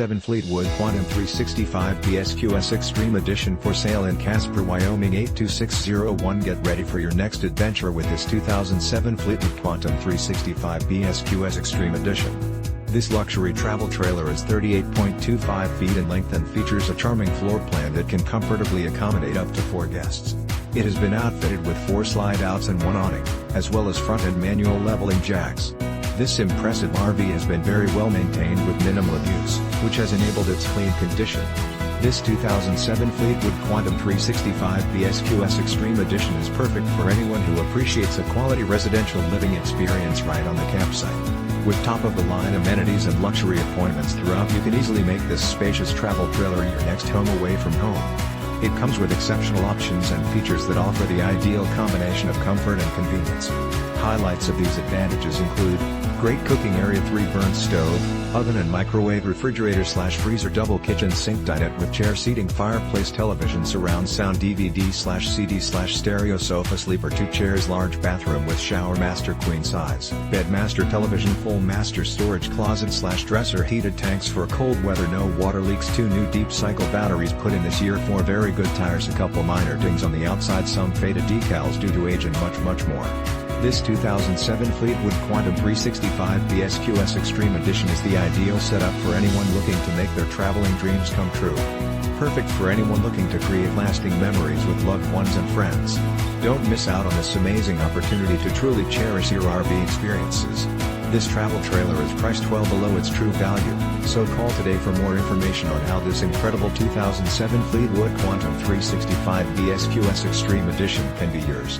Fleetwood Quantum 365 BSQS Extreme Edition for sale in Casper, Wyoming 82601. Get ready for your next adventure with this 2007 Fleetwood Quantum 365 BSQS Extreme Edition. This luxury travel trailer is 38.25 feet in length and features a charming floor plan that can comfortably accommodate up to 4 guests. It has been outfitted with 4 slide-outs and 1 awning, as well as front and manual leveling jacks. This impressive RV has been very well maintained with minimal abuse, which has enabled its clean condition. This 2007 Fleetwood Quantum 365 BSQS Extreme Edition is perfect for anyone who appreciates a quality residential living experience right on the campsite. With top-of-the-line amenities and luxury appointments throughout, you can easily make this spacious travel trailer your next home away from home. It comes with exceptional options and features that offer the ideal combination of comfort and convenience. Highlights of these advantages include great cooking area, 3-burner stove, oven and microwave refrigerator / FreezerDouble kitchen, SinkDinette with chair, SeatingFireplaceTelevisionSurround, SoundDVD / CD / StereoSofa, SleeperTwo, ChairsLarge bathroom with ShowerMaster queen size, BedMaster, TelevisionFull master storage closet / DresserHeated tanks for cold weather, no water leaks, 2 new deep cycle batteries put in this YearFour, very good tires, a couple minor dings on the outside, some faded decals due to age, and much more. This 2007 Fleetwood Quantum 365 BSQS Extreme Edition is the ideal setup for anyone looking to make their traveling dreams come true. Perfect for anyone looking to create lasting memories with loved ones and friends. Don't miss out on this amazing opportunity to truly cherish your RV experiences. This travel trailer is priced well below its true value, so call today for more information on how this incredible 2007 Fleetwood Quantum 365 BSQS Extreme Edition can be yours.